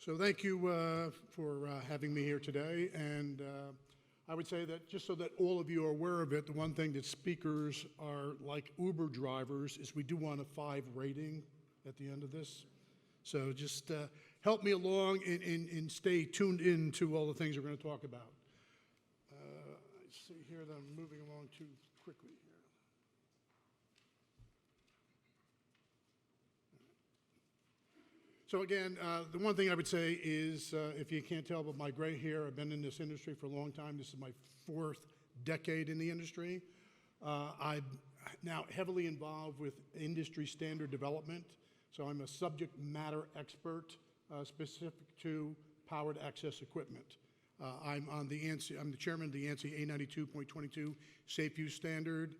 So thank you for having me here today, and I would say that just so that all of you are aware of it, the one thing that speakers are like Uber drivers is we do want a 5 rating at the end of this. So just help me along and stay tuned in to all the things we're going to talk about. I see here that I'm moving along too quickly here. So again, the one thing I would say is, if you can't tell by my gray hair, I've been in this industry for a long time. This is my 4th decade in the industry. I'm now heavily involved with industry standard development. So I'm a subject matter expert specific to powered access equipment. I'm the chairman of the ANSI A92.22 Safe Use Standard.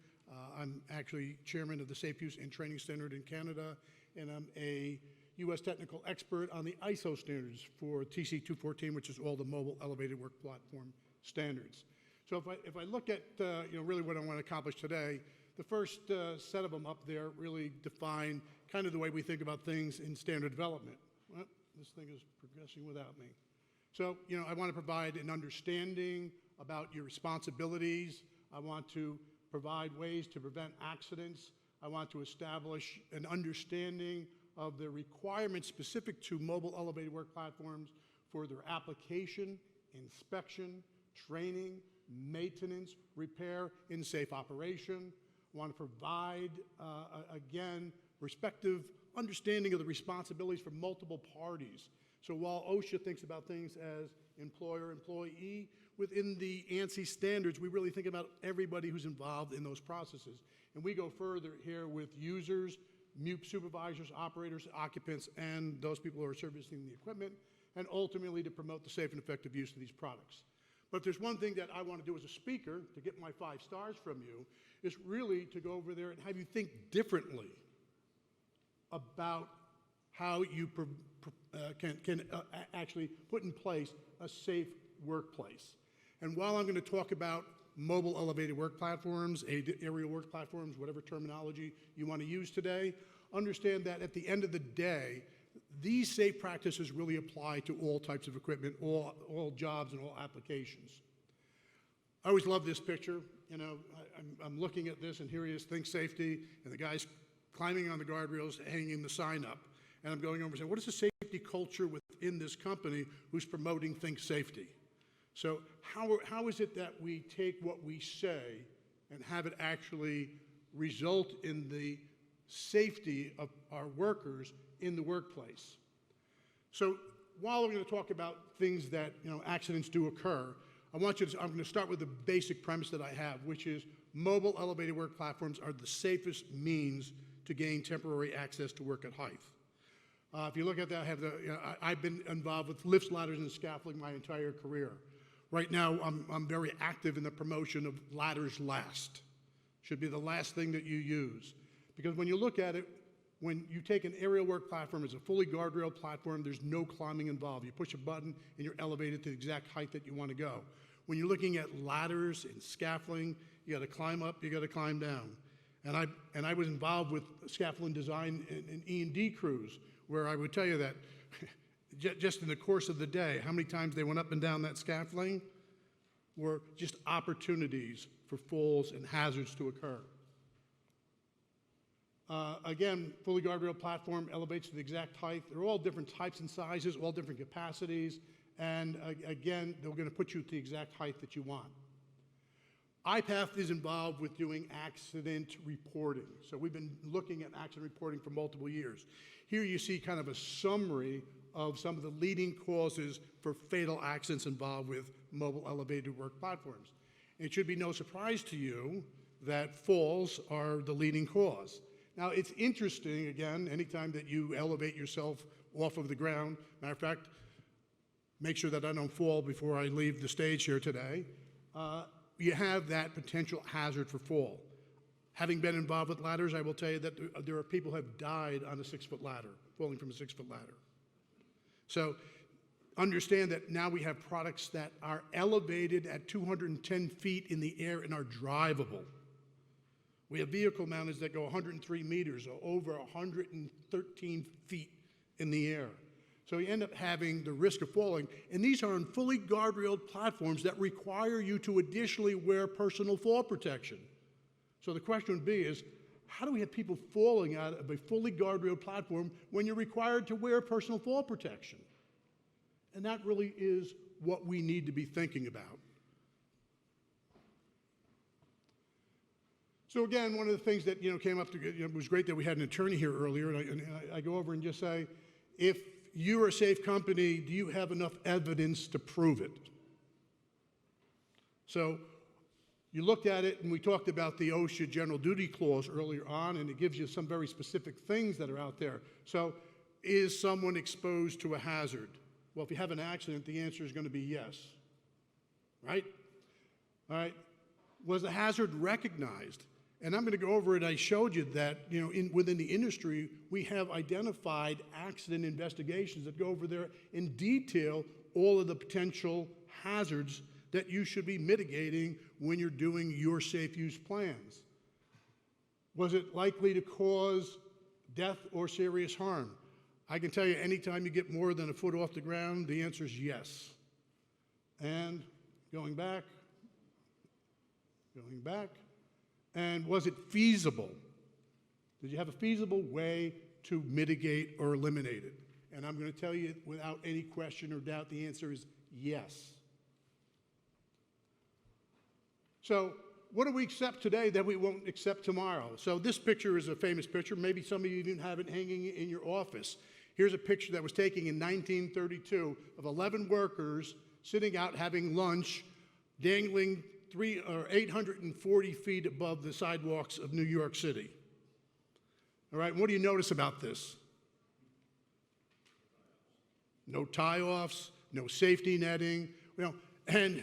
I'm actually chairman of the Safe Use and Training Standard in Canada, and I'm a U.S. technical expert on the ISO standards for TC 214, which is all the mobile elevated work platform standards. So if I look at really what I want to accomplish today, the first set of them up there really define kind of the way we think about things in standard development. Well, this thing is progressing without me. So I want to provide an understanding about your responsibilities. I want to provide ways to prevent accidents. I want to establish an understanding of the requirements specific to mobile elevated work platforms for their application, inspection, training, maintenance, repair, and safe operation. I want to provide, again, respective understanding of the responsibilities for multiple parties. So while OSHA thinks about things as employer-employee, within the ANSI standards, we really think about everybody who's involved in those processes. And we go further here with users, MUPE supervisors, operators, occupants, and those people who are servicing the equipment, and ultimately to promote the safe and effective use of these products. But if there's one thing that I want to do as a speaker to get my 5 stars from you, is really to go over there and have you think differently about how you can actually put in place a safe workplace. And while I'm going to talk about mobile elevated work platforms, aerial work platforms, whatever terminology you want to use today, understand that at the end of the day, these safe practices really apply to all types of equipment, all jobs and all applications. I always love this picture. I'm looking at this, and here he is, think safety, and the guy's climbing on the guardrails, hanging the sign up. And I'm going over and saying, what is the safety culture within this company who's promoting think safety? So how is it that we take what we say and have it actually result in the safety of our workers in the workplace? So while we're going to talk about things that accidents do occur, I'm going to start with the basic premise that I have, which is mobile elevated work platforms are the safest means to gain temporary access to work at height. If you look at that, I've been involved with lifts, ladders, and scaffolding my entire career. Right now, I'm very active in the promotion of ladders last. Should be the last thing that you use. Because when you look at it, when you take an aerial work platform as a fully guardrail platform, there's no climbing involved. You push a button and you're elevated to the exact height that you want to go. When you're looking at ladders and scaffolding, you got to climb up, you got to climb down. And I was involved with scaffolding design and E&D crews, where I would tell you that just in the course of the day, how many times they went up and down that scaffolding were just opportunities for falls and hazards to occur. Again, fully guardrail platform elevates to the exact height. They're all different types and sizes, all different capacities, and again, they're going to put you at the exact height that you want. IPATH is involved with doing accident reporting. So we've been looking at accident reporting for multiple years. Here you see kind of a summary of some of the leading causes for fatal accidents involved with mobile elevated work platforms. It should be no surprise to you that falls are the leading cause. Now it's interesting, again, anytime that you elevate yourself off of the ground, matter of fact, make sure that I don't fall before I leave the stage here today, you have that potential hazard for fall. Having been involved with ladders, I will tell you that there are people who have died on a 6-foot ladder, falling from a 6-foot ladder. So understand that now we have products that are elevated at 210 feet in the air and are drivable. We have vehicle mounters that go 103 meters or over 113 feet in the air. So you end up having the risk of falling, and these are on fully guardrailed platforms that require you to additionally wear personal fall protection. So the question would be is, how do we have people falling out of a fully guardrailed platform when you're required to wear personal fall protection? And that really is what we need to be thinking about. So again, one of the things that came up, it was great that we had an attorney here earlier, and I go over and just say, if you're a safe company, do you have enough evidence to prove it? So you looked at it, and we talked about the OSHA General Duty Clause earlier on, and it gives you some very specific things that are out there. So is someone exposed to a hazard? Well, if you have an accident, the answer is going to be yes, right? All right. Was the hazard recognized? And I'm going to go over it. I showed you that within the industry, we have identified accident investigations that go over there in detail all of the potential hazards that you should be mitigating when you're doing your safe use plans. Was it likely to cause death or serious harm? I can tell you anytime you get more than a foot off the ground, the answer is yes. And going back, and was it feasible? Did you have a feasible way to mitigate or eliminate it? And I'm going to tell you without any question or doubt, the answer is yes. So what do we accept today that we won't accept tomorrow? So this picture is a famous picture. Maybe some of you even have it hanging in your office. Here's a picture that was taken in 1932 of 11 workers sitting out having lunch, dangling 840 feet above the sidewalks of New York City. All right, what do you notice about this? No tie-offs, no safety netting, and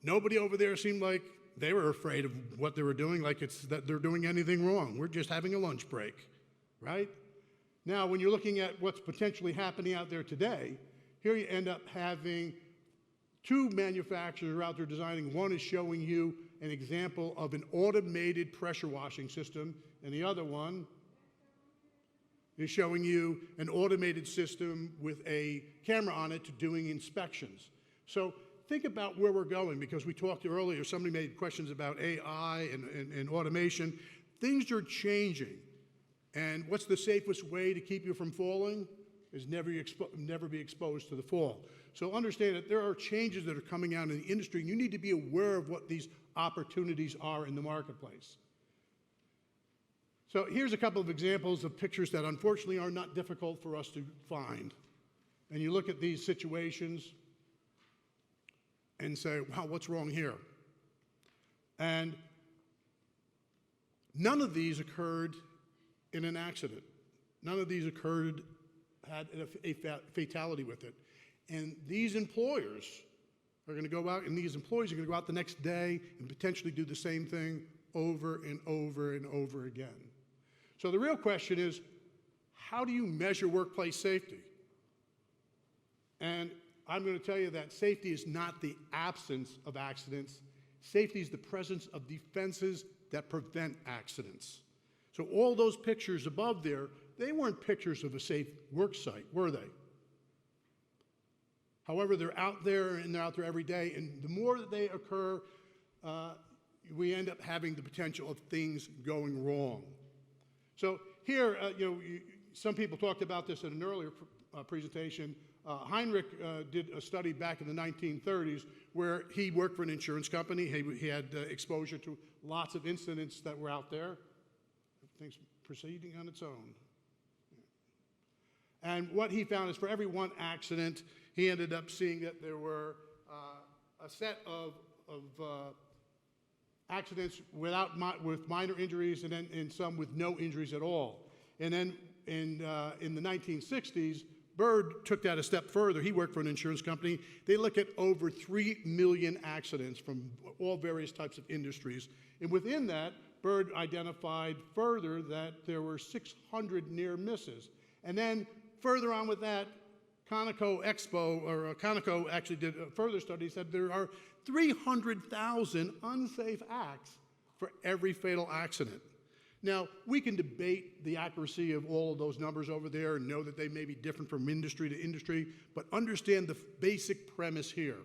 nobody over there seemed like they were afraid of what they were doing, like it's that they're doing anything wrong. We're just having a lunch break, right? Now, when you're looking at what's potentially happening out there today, here you end up having two manufacturers out there designing. One is showing you an example of an automated pressure washing system, and the other one is showing you an automated system with a camera on it to doing inspections. So think about where we're going, because we talked earlier, somebody made questions about AI and automation. Things are changing. And what's the safest way to keep you from falling? Is never be exposed to the fall. So understand that there are changes that are coming out in the industry, and you need to be aware of what these opportunities are in the marketplace. So here's a couple of examples of pictures that unfortunately are not difficult for us to find. And you look at these situations and say, wow, what's wrong here? And none of these occurred in an accident. None of these had a fatality with it. And these employers are going to go out, and these employees are going to go out the next day and potentially do the same thing over and over and over again. So the real question is, how do you measure workplace safety? And I'm going to tell you that safety is not the absence of accidents. Safety is the presence of defenses that prevent accidents. So all those pictures above there, they weren't pictures of a safe work site, were they? However, they're out there, and they're out there every day, and the more that they occur, we end up having the potential of things going wrong. So here, some people talked about this in an earlier presentation. Heinrich did a study back in the 1930s where he worked for an insurance company. He had exposure to lots of incidents that were out there. Everything's proceeding on its own. And what he found is for every one accident, he ended up seeing that there were a set of accidents with minor injuries, and some with no injuries at all. And then in the 1960s, Bird took that a step further. He worked for an insurance company. They look at over 3 million accidents from all various types of industries. And within that, Bird identified further that there were 600 near misses. And then further on with that, Conoco actually did a further study, said there are 300,000 unsafe acts for every fatal accident. Now, we can debate the accuracy of all of those numbers over there and know that they may be different from industry to industry, but understand the basic premise here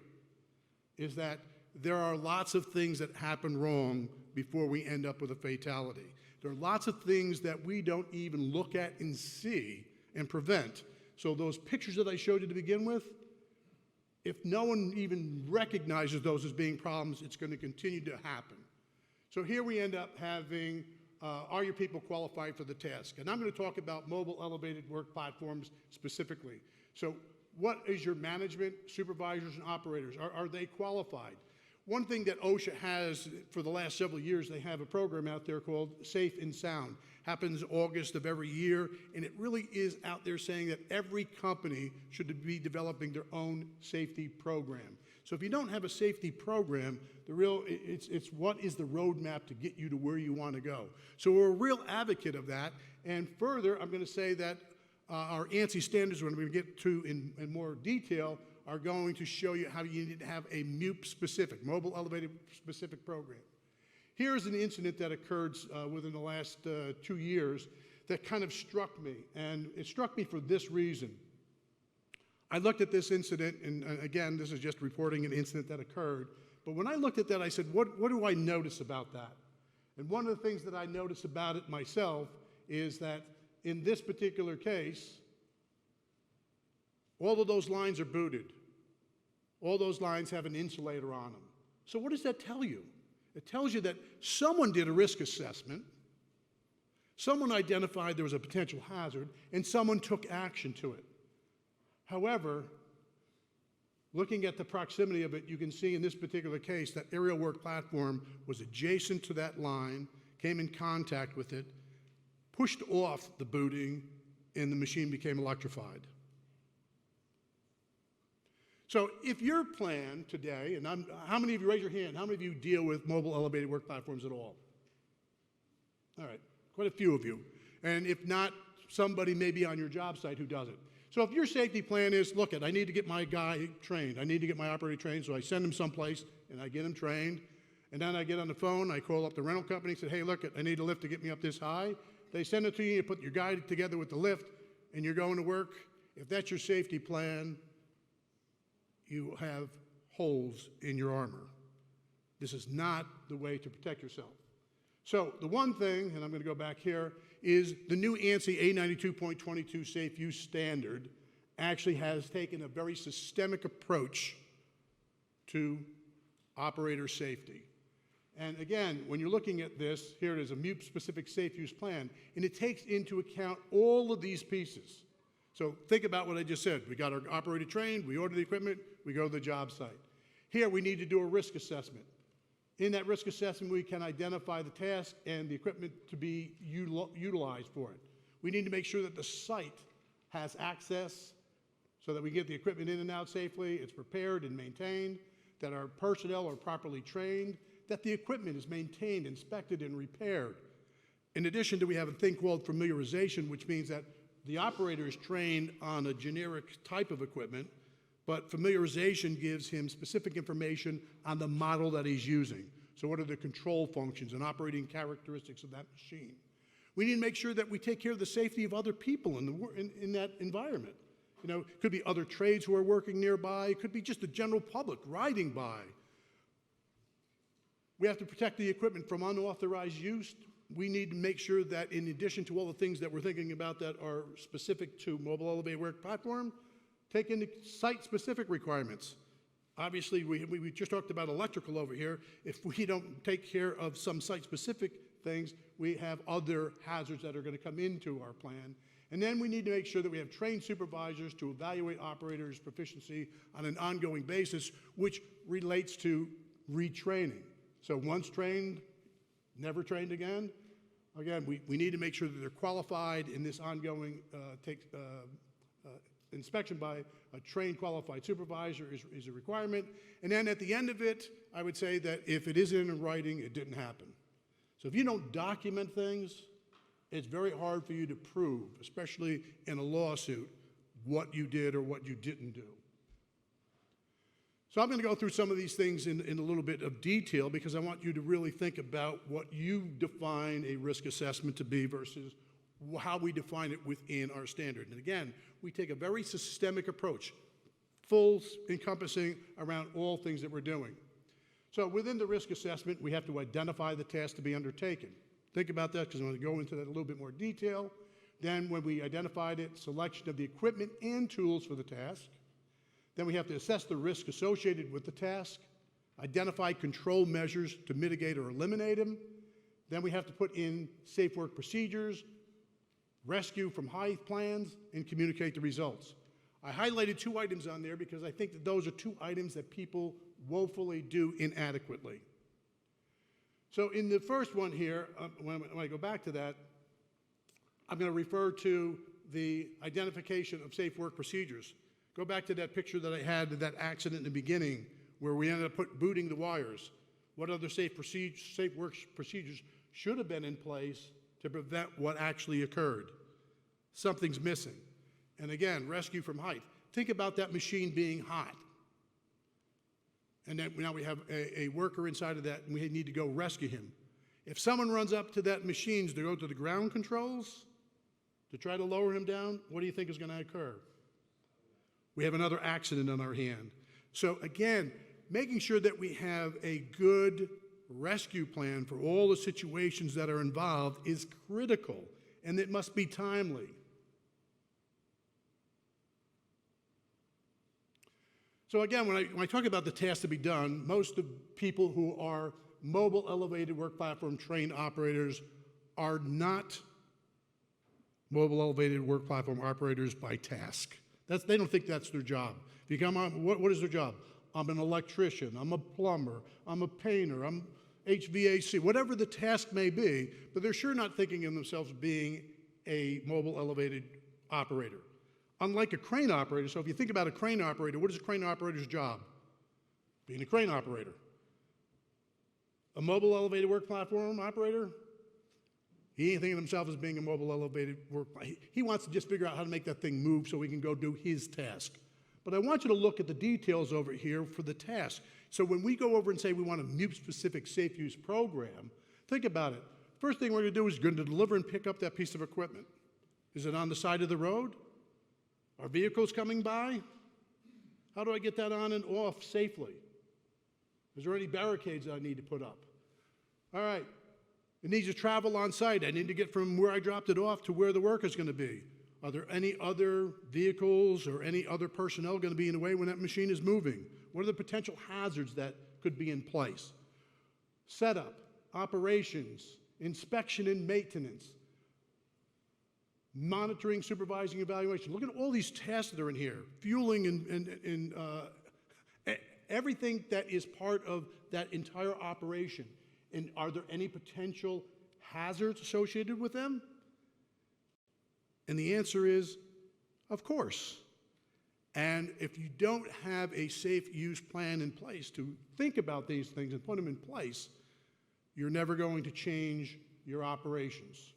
is that there are lots of things that happen wrong before we end up with a fatality. There are lots of things that we don't even look at and see and prevent. So those pictures that I showed you to begin with, if no one even recognizes those as being problems, it's going to continue to happen. So here we end up having, are your people qualified for the task? And I'm going to talk about mobile elevated work platforms specifically. So what is your management, supervisors, and operators? Are they qualified? One thing that OSHA has for the last several years, they have a program out there called Safe and Sound. Happens August of every year, and it really is out there saying that every company should be developing their own safety program. So if you don't have a safety program, it's what is the roadmap to get you to where you want to go. So we're a real advocate of that. And further, I'm going to say that our ANSI standards, when we get to in more detail, are going to show you how you need to have a MUP-specific, mobile elevated specific program. Here's an incident that occurred within the last 2 years that kind of struck me, and it struck me for this reason. I looked at this incident, and again, this is just reporting an incident that occurred, but when I looked at that, I said, what do I notice about that? And one of the things that I noticed about it myself is that in this particular case, all of those lines are booted. All those lines have an insulator on them. So what does that tell you? It tells you that someone did a risk assessment, someone identified there was a potential hazard, and someone took action to it. However, looking at the proximity of it, you can see in this particular case that aerial work platform was adjacent to that line, came in contact with it, pushed off the booting, and the machine became electrified. So if your plan today, and how many of you, raise your hand, how many of you deal with mobile elevated work platforms at all? All right, quite a few of you. And if not, somebody maybe on your job site who does it. So if your safety plan is, look, I need to get my guy trained, I need to get my operator trained, so I send him someplace and I get him trained, and then I get on the phone, I call up the rental company and say, hey, look, I need a lift to get me up this high. They send it to you, you put your guy together with the lift, and you're going to work. If that's your safety plan, you have holes in your armor. This is not the way to protect yourself. So the one thing, and I'm going to go back here, is the new ANSI A92.22 Safe Use Standard actually has taken a very systemic approach to operator safety. And again, when you're looking at this, here it is, a MUP-specific safe use plan, and it takes into account all of these pieces. So think about what I just said. We got our operator trained, we order the equipment, we go to the job site. Here we need to do a risk assessment. In that risk assessment, we can identify the task and the equipment to be utilized for it. We need to make sure that the site has access so that we get the equipment in and out safely, it's prepared and maintained, that our personnel are properly trained, that the equipment is maintained, inspected, and repaired. In addition to, we have a thing called familiarization, which means that the operator is trained on a generic type of equipment, but familiarization gives him specific information on the model that he's using. So what are the control functions and operating characteristics of that machine? We need to make sure that we take care of the safety of other people in that environment. You know, it could be other trades who are working nearby. It could be just the general public riding by. We have to protect the equipment from unauthorized use. We need to make sure that in addition to all the things that we're thinking about that are specific to mobile elevated work platform, take into site-specific requirements. Obviously, we just talked about electrical over here. If we don't take care of some site-specific things, we have other hazards that are going to come into our plan. And then we need to make sure that we have trained supervisors to evaluate operators' proficiency on an ongoing basis, which relates to retraining. So once trained, never trained again. Again, we need to make sure that they're qualified in this ongoing inspection by a trained, qualified supervisor is a requirement. And then at the end of it, I would say that if it isn't in writing, it didn't happen. So if you don't document things, it's very hard for you to prove, especially in a lawsuit, what you did or what you didn't do. So I'm going to go through some of these things in a little bit of detail because I want you to really think about what you define a risk assessment to be versus how we define it within our standard. And again, we take a very systemic approach, full encompassing around all things that we're doing. So within the risk assessment, we have to identify the task to be undertaken. Think about that because I'm going to go into that in a little bit more detail. Then when we identified it, selection of the equipment and tools for the task. Then we have to assess the risk associated with the task, identify control measures to mitigate or eliminate them. Then we have to put in safe work procedures, rescue from height plans, and communicate the results. I highlighted 2 items on there because I think that those are 2 items that people woefully do inadequately. So in the first one here, when I go back to that, I'm going to refer to the identification of safe work procedures. Go back to that picture that I had of that accident in the beginning where we ended up booting the wires. What other safe work procedures should have been in place to prevent what actually occurred? Something's missing. And again, rescue from height. Think about that machine being hot. And then now we have a worker inside of that and we need to go rescue him. If someone runs up to that machine to go to the ground controls to try to lower him down, what do you think is going to occur? We have another accident on our hand. So again, making sure that we have a good rescue plan for all the situations that are involved is critical, and it must be timely. So again, when I talk about the task to be done, most of people who are mobile elevated work platform trained operators are not mobile elevated work platform operators by task. They don't think that's their job. If you come on, what is their job? I'm an electrician, I'm a plumber, I'm a painter, I'm HVAC, whatever the task may be, but they're sure not thinking of themselves being a mobile elevated operator. Unlike a crane operator, so if you think about a crane operator, what is a crane operator's job? Being a crane operator. A mobile elevated work platform operator, he ain't thinking of himself as being a mobile elevated work. He wants to just figure out how to make that thing move so he can go do his task. But I want you to look at the details over here for the task. So when we go over and say we want a MUPE-specific safe use program, think about it. First thing we're going to do is going to deliver and pick up that piece of equipment. Is it on the side of the road? Are vehicles coming by? How do I get that on and off safely? Is there any barricades I need to put up? All right. It needs to travel on site. I need to get from where I dropped it off to where the work is going to be. Are there any other vehicles or any other personnel going to be in the way when that machine is moving? What are the potential hazards that could be in place? Setup, operations, inspection and maintenance, monitoring, supervising, evaluation. Look at all these tasks that are in here. Fueling and everything that is part of that entire operation. And are there any potential hazards associated with them? And the answer is, of course. And if you don't have a safe use plan in place to think about these things and put them in place, you're never going to change your operations.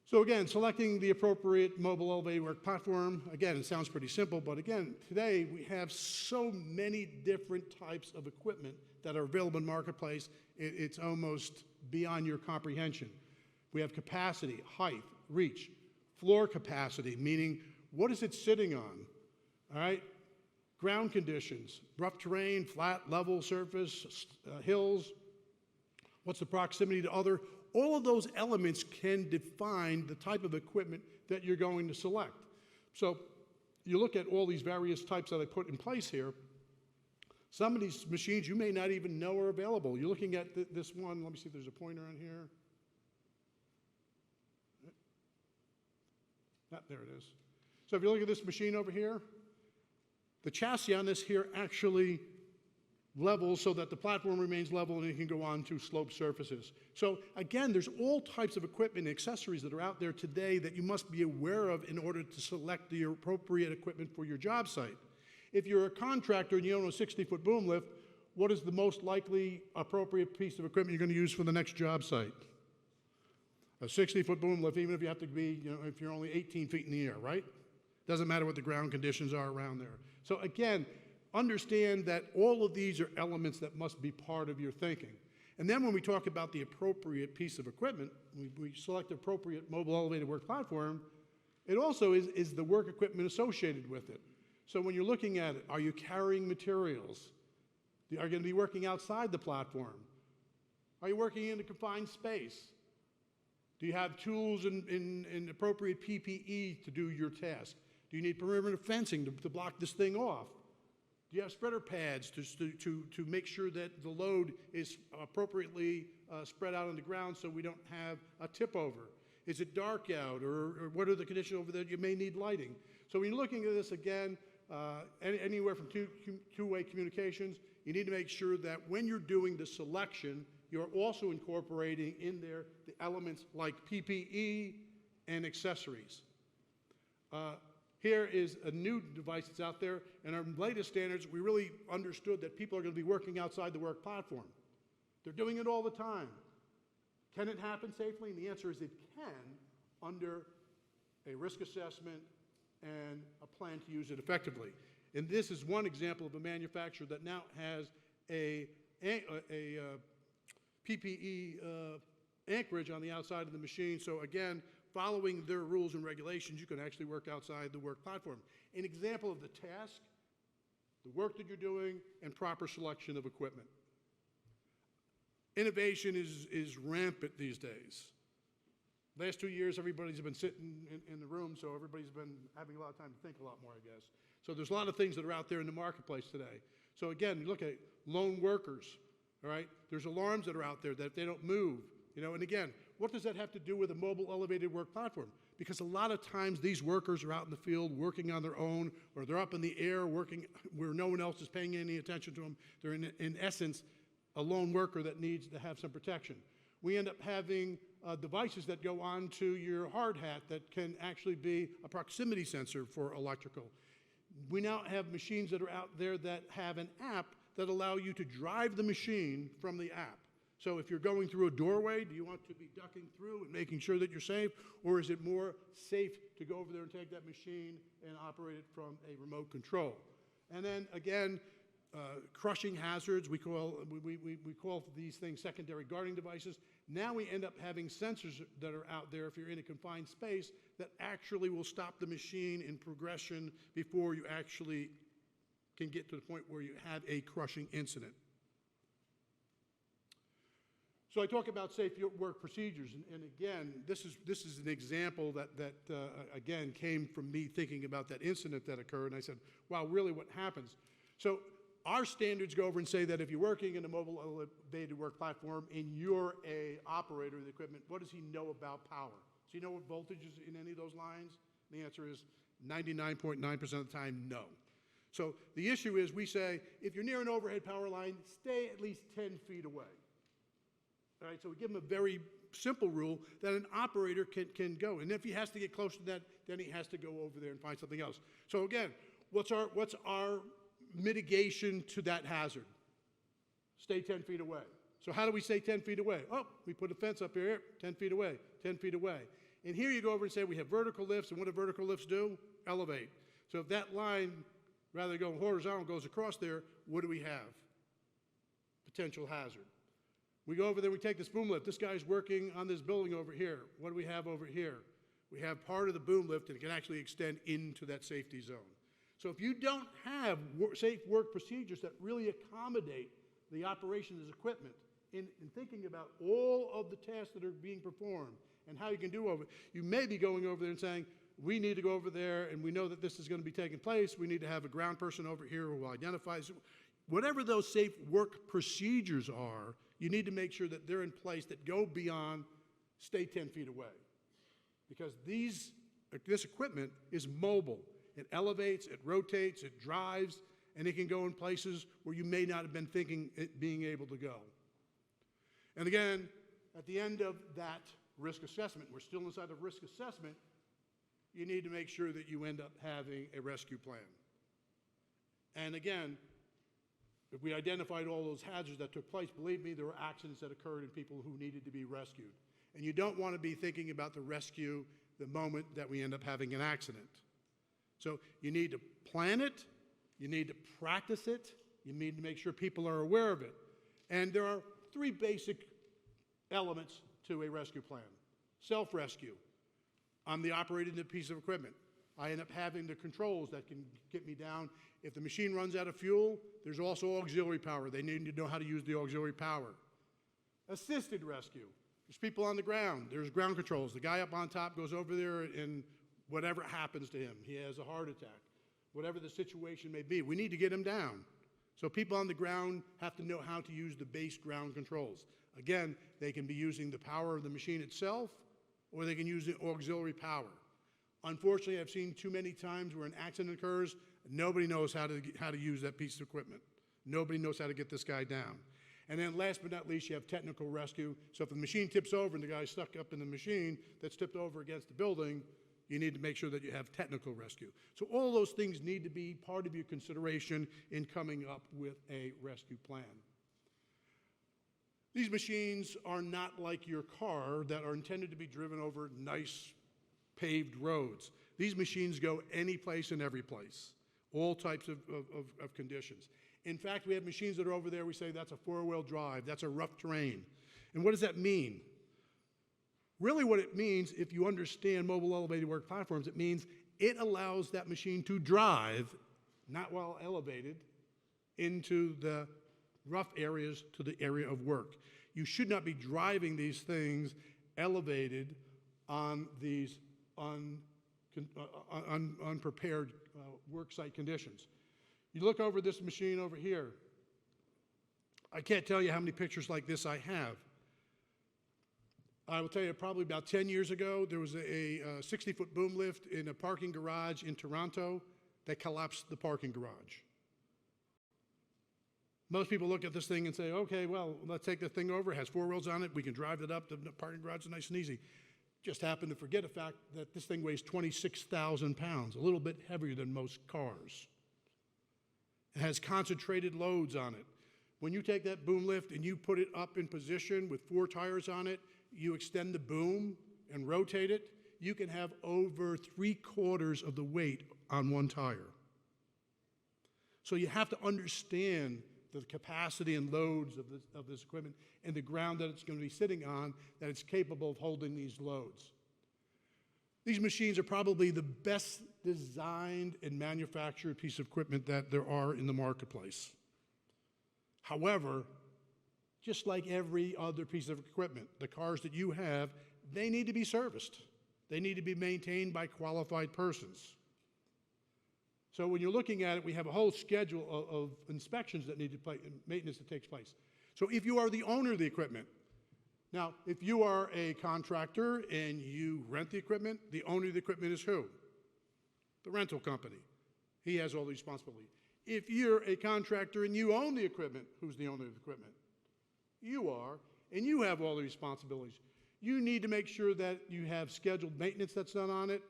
So again, selecting the appropriate mobile elevated work platform, again, it sounds pretty simple, but again, today we have so many different types of equipment that are available in the marketplace, it's almost beyond your comprehension. We have capacity, height, reach, floor capacity, meaning what is it sitting on, all right? Ground conditions, rough terrain, flat, level surface, hills, what's the proximity to other? All of those elements can define the type of equipment that you're going to select. So you look at all these various types that I put in place here. Some of these machines you may not even know are available. You're looking at this one. Let me see if there's a pointer on here. There it is. So if you look at this machine over here, the chassis on this here actually levels so that the platform remains level and it can go on to sloped surfaces. So again, there's all types of equipment and accessories that are out there today that you must be aware of in order to select the appropriate equipment for your job site. If you're a contractor and you own a 60-foot boom lift, what is the most likely appropriate piece of equipment you're going to use for the next job site? A 60-foot boom lift, even if you have to be, if you're only 18 feet in the air, right? Doesn't matter what the ground conditions are around there. So again, understand that all of these are elements that must be part of your thinking. And then when we talk about the appropriate piece of equipment, we select the appropriate mobile elevated work platform, it also is the work equipment associated with it. So when you're looking at it, are you carrying materials? Are you going to be working outside the platform? Are you working in a confined space? Do you have tools and appropriate PPE to do your task? Do you need perimeter fencing to block this thing off? Do you have spreader pads to make sure that the load is appropriately spread out on the ground so we don't have a tip over? Is it dark out, or what are the conditions over there? You may need lighting. So when you're looking at this again, anywhere from two-way communications, you need to make sure that when you're doing the selection, you're also incorporating in there the elements like PPE and accessories. Here is a new device that's out there. In our latest standards, we really understood that people are going to be working outside the work platform. They're doing it all the time. Can it happen safely? And the answer is it can, under a risk assessment and a plan to use it effectively. And this is one example of a manufacturer that now has a PPE anchorage on the outside of the machine. So again, following their rules and regulations, you can actually work outside the work platform. An example of the task, the work that you're doing, and proper selection of equipment. Innovation is rampant these days. Last 2 years, everybody's been sitting in the room, so everybody's been having a lot of time to think a lot more, I guess. So there's a lot of things that are out there in the marketplace today. So again, you look at lone workers, all right? There's alarms that are out there that if they don't move, and again, what does that have to do with a mobile elevated work platform? Because a lot of times these workers are out in the field working on their own, or they're up in the air working where no one else is paying any attention to them. They're in essence a lone worker that needs to have some protection. We end up having devices that go onto your hard hat that can actually be a proximity sensor for electrical. We now have machines that are out there that have an app that allow you to drive the machine from the app. So if you're going through a doorway, do you want to be ducking through and making sure that you're safe? Or is it more safe to go over there and take that machine and operate it from a remote control? And then again, crushing hazards, we call these things secondary guarding devices. Now we end up having sensors that are out there if you're in a confined space that actually will stop the machine in progression before you actually can get to the point where you have a crushing incident. So I talk about safe work procedures, and again, this is an example that again came from me thinking about that incident that occurred, and I said, wow, really what happens? So our standards go over and say that if you're working in a mobile elevated work platform and you're a operator of the equipment, what does he know about power? Does he know what voltage is in any of those lines? And the answer is 99.9% of the time, no. So the issue is we say, if you're near an overhead power line, stay at least 10 feet away. All right, so we give him a very simple rule that an operator can go. And if he has to get close to that, then he has to go over there and find something else. So again, what's our mitigation to that hazard? Stay 10 feet away. So how do we stay 10 feet away? Oh, we put a fence up here, 10 feet away, 10 feet away. And here you go over and say we have vertical lifts, and what do vertical lifts do? Elevate. So if that line, rather than going horizontal, goes across there, what do we have? Potential hazard. We go over there, we take this boom lift. This guy's working on this building over here. What do we have over here? We have part of the boom lift that can actually extend into that safety zone. So if you don't have safe work procedures that really accommodate the operation of this equipment in thinking about all of the tasks that are being performed and how you can do over it, you may be going over there and saying, we need to go over there and we know that this is going to be taking place. We need to have a ground person over here who will identify. Whatever those safe work procedures are, you need to make sure that they're in place that go beyond stay 10 feet away. Because this equipment is mobile. It elevates, it rotates, it drives, and it can go in places where you may not have been thinking it being able to go. And again, at the end of that risk assessment, we're still inside of risk assessment, you need to make sure that you end up having a rescue plan. And again, if we identified all those hazards that took place, believe me, there were accidents that occurred and people who needed to be rescued. And you don't want to be thinking about the rescue the moment that we end up having an accident. So you need to plan it, you need to practice it, you need to make sure people are aware of it. And there are 3 basic elements to a rescue plan. Self-rescue. I'm the operator of the piece of equipment. I end up having the controls that can get me down. If the machine runs out of fuel, there's also auxiliary power. They need to know how to use the auxiliary power. Assisted rescue. There's people on the ground. There's ground controls. The guy up on top goes over there and whatever happens to him, he has a heart attack, whatever the situation may be, we need to get him down. So people on the ground have to know how to use the base ground controls. Again, they can be using the power of the machine itself, or they can use the auxiliary power. Unfortunately, I've seen too many times where an accident occurs, and nobody knows how to use that piece of equipment. Nobody knows how to get this guy down. And then last but not least, you have technical rescue. So if the machine tips over and the guy's stuck up in the machine that's tipped over against the building, you need to make sure that you have technical rescue. So all those things need to be part of your consideration in coming up with a rescue plan. These machines are not like your car that are intended to be driven over nice paved roads. These machines go any place and every place, all types of conditions. In fact, we have machines that are over there, we say that's a 4-wheel drive, that's a rough terrain. And what does that mean? Really what it means, if you understand mobile elevated work platforms, it means it allows that machine to drive, not while elevated, into the rough areas to the area of work. You should not be driving these things elevated on these unprepared work site conditions. You look over this machine over here. I can't tell you how many pictures like this I have. I will tell you, probably about 10 years ago, there was a 60-foot boom lift in a parking garage in Toronto that collapsed the parking garage. Most people look at this thing and say, okay, well, let's take the thing over. It has 4 wheels on it. We can drive it up. The parking garage is nice and easy. Just happen to forget the fact that this thing weighs 26,000 pounds, a little bit heavier than most cars. It has concentrated loads on it. When you take that boom lift and you put it up in position with 4 tires on it, you extend the boom and rotate it, you can have over 3/4 of the weight on 1 tire. So you have to understand the capacity and loads of this equipment and the ground that it's going to be sitting on, that it's capable of holding these loads. These machines are probably the best designed and manufactured piece of equipment that there are in the marketplace. However, just like every other piece of equipment, the cars that you have, they need to be serviced. They need to be maintained by qualified persons. So when you're looking at it, we have a whole schedule of inspections that need to play, maintenance that takes place. So if you are the owner of the equipment, now if you are a contractor and you rent the equipment, the owner of the equipment is who? The rental company. He has all the responsibility. If you're a contractor and you own the equipment, who's the owner of the equipment? You are, and you have all the responsibilities. You need to make sure that you have scheduled maintenance that's done on it,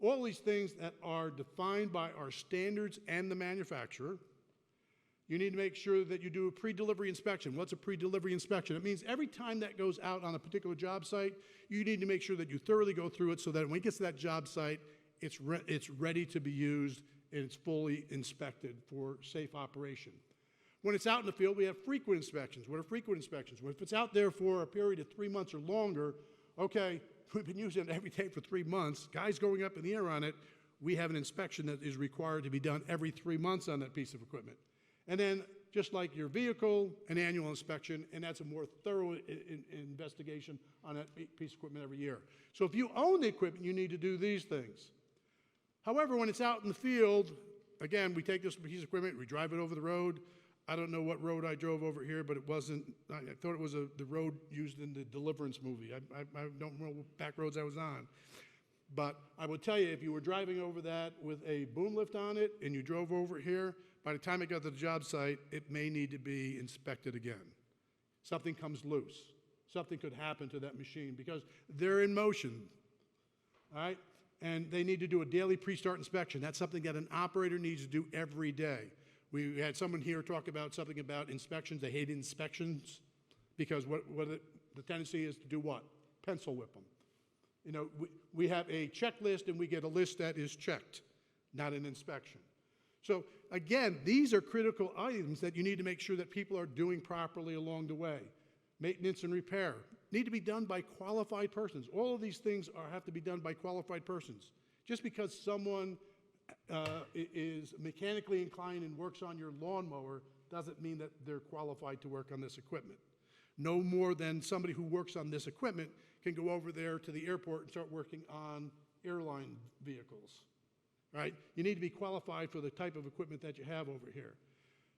all these things that are defined by our standards and the manufacturer. You need to make sure that you do a pre-delivery inspection. What's a pre-delivery inspection? It means every time that goes out on a particular job site, you need to make sure that you thoroughly go through it so that when it gets to that job site, it's ready to be used and it's fully inspected for safe operation. When it's out in the field, we have frequent inspections. What are frequent inspections? Well, if it's out there for a period of 3 months or longer, okay, we've been using it every day for 3 months, guys going up in the air on it, we have an inspection that is required to be done every 3 months on that piece of equipment. And then, just like your vehicle, an annual inspection, and that's a more thorough investigation on that piece of equipment every year. So if you own the equipment, you need to do these things. However, when it's out in the field, again, we take this piece of equipment, we drive it over the road. I don't know what road I drove over here, but it wasn't, I thought it was the road used in the Deliverance movie. I don't know what back roads I was on. But I would tell you, if you were driving over that with a boom lift on it and you drove over here, by the time it got to the job site, it may need to be inspected again. Something comes loose. Something could happen to that machine because they're in motion, all right? And they need to do a daily pre-start inspection. That's something that an operator needs to do every day. We had someone here talk about something about inspections. They hate inspections because the tendency is to do what? Pencil whip them. You know, we have a checklist and we get a list that is checked. not an inspection. So again, these are critical items that you need to make sure that people are doing properly along the way. Maintenance and repair need to be done by qualified persons. All of these things have to be done by qualified persons. Just because someone is mechanically inclined and works on your lawnmower doesn't mean that they're qualified to work on this equipment. No more than somebody who works on this equipment can go over there to the airport and start working on airline vehicles, right? You need to be qualified for the type of equipment that you have over here.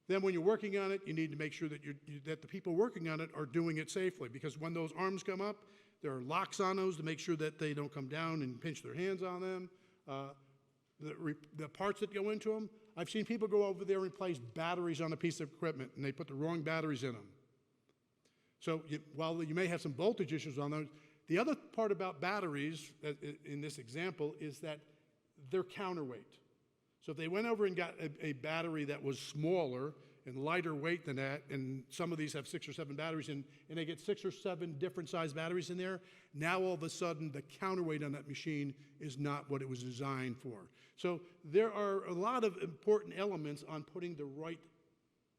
Then when you're working on it, you need to make sure that, that the people working on it are doing it safely, because when those arms come up, there are locks on those to make sure that they don't come down and pinch their hands on them. The parts that go into them, I've seen people go over there and replace batteries on a piece of equipment, and they put the wrong batteries in them. So while you may have some voltage issues on those, the other part about batteries, in this example, is that they're counterweight. So if they went over and got a battery that was smaller and lighter weight than that, and some of these have 6 or 7 batteries, and they get 6 or 7 different size batteries in there, now all of a sudden the counterweight on that machine is not what it was designed for. So there are a lot of important elements on putting the right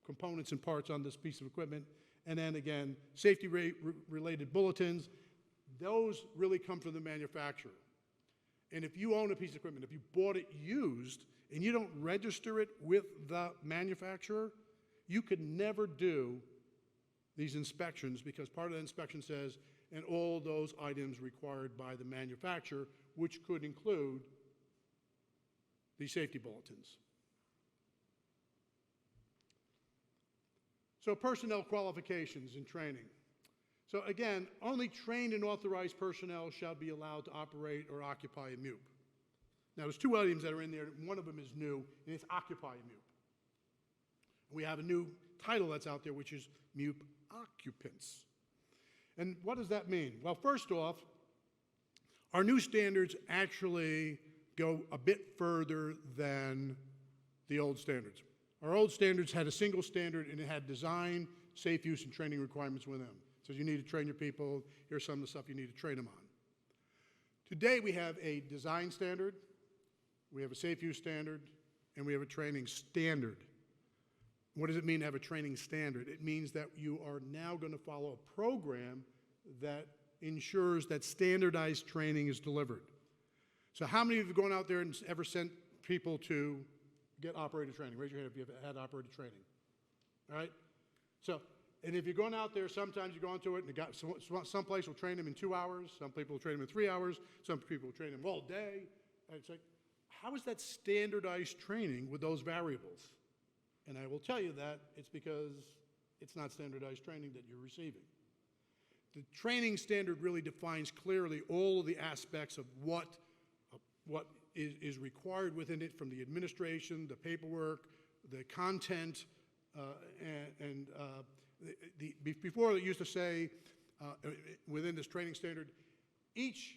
components and parts on this piece of equipment. And then again, safety-related bulletins, those really come from the manufacturer. And if you own a piece of equipment, if you bought it used and you don't register it with the manufacturer, you could never do these inspections, because part of the inspection says, and all those items required by the manufacturer, which could include these safety bulletins. So personnel qualifications and training. So again, only trained and authorized personnel shall be allowed to operate or occupy a MUP. Now there's 2 items that are in there. One of them is new, and it's occupy a MUP. We have a new title that's out there, which is MUP occupants. And what does that mean? Well, first off, our new standards actually go a bit further than the old standards. Our old standards had a single standard, and it had design, safe use, and training requirements with them. It says you need to train your people. Here's some of the stuff you need to train them on. Today we have a design standard, we have a safe use standard, and we have a training standard. What does it mean to have a training standard? It means that you are now going to follow a program that ensures that standardized training is delivered. So how many of you have gone out there and ever sent people to get operator training? Raise your hand if you've had operator training. All right? So, and if you're going out there, sometimes you go into it, and some place will train them in 2 hours, some people will train them in 3 hours, some people will train them all day. And it's like, how is that standardized training with those variables? And I will tell you that it's because it's not standardized training that you're receiving. The training standard really defines clearly all of the aspects of what is required within it, from the administration, the paperwork, the content, before it used to say within this training standard, each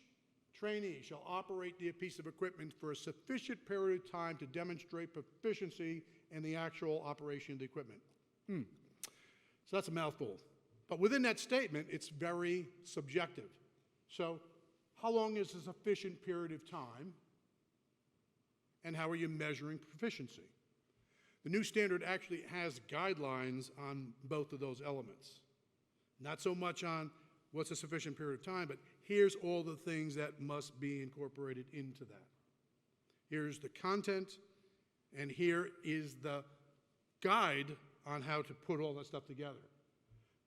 trainee shall operate the piece of equipment for a sufficient period of time to demonstrate proficiency in the actual operation of the equipment. So that's a mouthful. But within that statement, it's very subjective. So how long is a sufficient period of time? And how are you measuring proficiency? The new standard actually has guidelines on both of those elements. Not so much on what's a sufficient period of time, but here's all the things that must be incorporated into that. Here's the content, and here is the guide on how to put all that stuff together.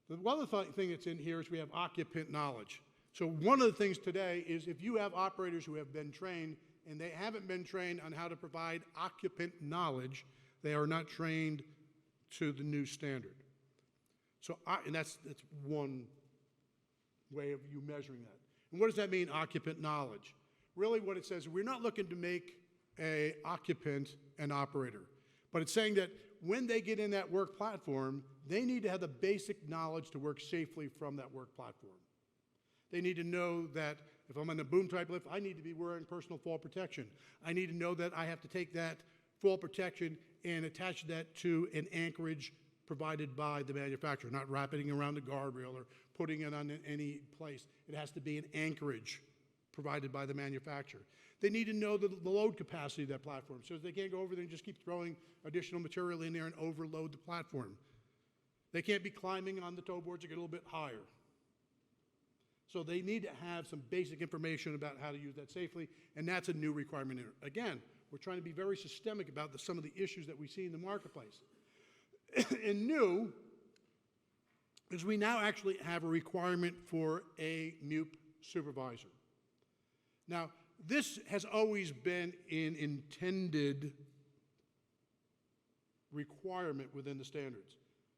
The other thing that's in here is we have occupant knowledge. So one of the things today is if you have operators who have been trained and they haven't been trained on how to provide occupant knowledge, they are not trained to the new standard. So, and that's one way of you measuring that. And what does that mean, occupant knowledge? Really what it says, we're not looking to make an occupant an operator, but it's saying that when they get in that work platform, they need to have the basic knowledge to work safely from that work platform. They need to know that if I'm on a boom type lift, I need to be wearing personal fall protection. I need to know that I have to take that fall protection and attach that to an anchorage provided by the manufacturer, not wrapping it around the guardrail or putting it on any place. It has to be an anchorage provided by the manufacturer. They need to know the load capacity of that platform, so they can't go over there and just keep throwing additional material in there and overload the platform. They can't be climbing on the toe boards to get a little bit higher. So they need to have some basic information about how to use that safely, and that's a new requirement. Again, we're trying to be very systemic about some of the issues that we see in the marketplace. And new is we now actually have a requirement for a MUP supervisor. Now, this has always been an intended requirement within the standards,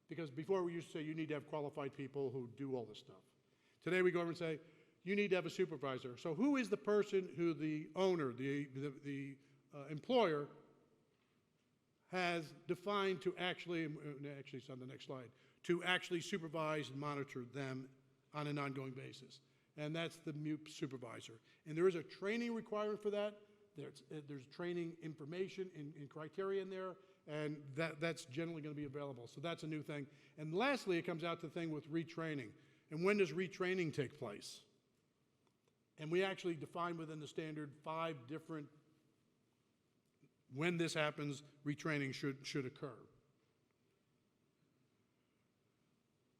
because before we used to say you need to have qualified people who do all this stuff. Today we go over and say you need to have a supervisor. So who is the person who the owner, the employer, has defined to actually it's on the next slide, to actually supervise and monitor them on an ongoing basis? And that's the MUP supervisor. And there is a training requirement for that. There's training information and criteria in there, and that's generally going to be available. So that's a new thing. And lastly, it comes out to the thing with retraining. And when does retraining take place? And we actually define within the standard 5 different, when this happens, retraining should occur.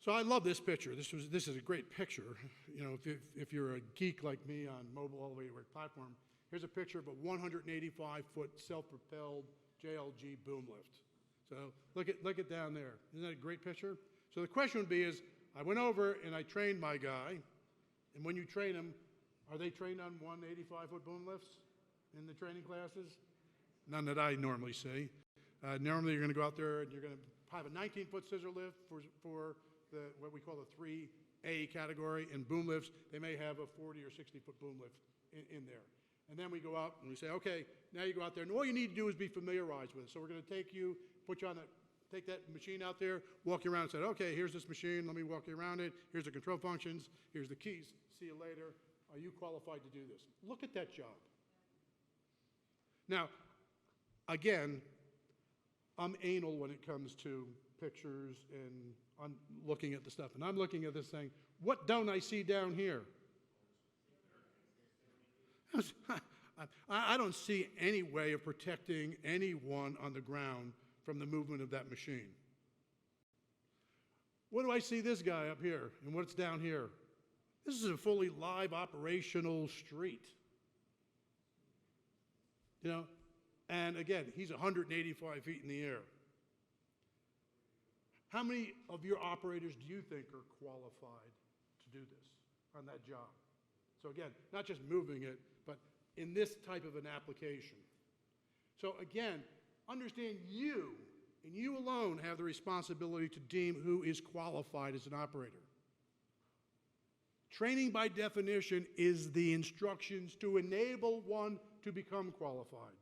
So I love this picture. This is a great picture. You know, if you're a geek like me on mobile elevator platform, here's a picture of a 185-foot self-propelled JLG boom lift. So look at down there. Isn't that a great picture? So the question would be is, I went over and I trained my guy, and when you train them, are they trained on 185-foot boom lifts in the training classes? None that I normally see. Normally you're going to go out there and you're going to have a 19-foot scissor lift for what we call the 3A category, and boom lifts, they may have a 40 or 60-foot boom lift in there. And then we go out and we say, okay, now you go out there, and all you need to do is be familiarized with it. So we're going to take you, put you on take that machine out there, walk you around and say, okay, here's this machine, let me walk you around it, here's the control functions, here's the keys, see you later. Are you qualified to do this? Look at that job. Now, again, I'm anal when it comes to pictures and I'm looking at the stuff. And I'm looking at this saying, what don't I see down here? I don't see any way of protecting anyone on the ground from the movement of that machine. What do I see this guy up here and what's down here? This is a fully live operational street. You know, and again, he's 185 feet in the air. How many of your operators do you think are qualified to do this on that job? So again, not just moving it, but in this type of an application. So again, understand you, and you alone have the responsibility to deem who is qualified as an operator. Training by definition is the instructions to enable one to become qualified.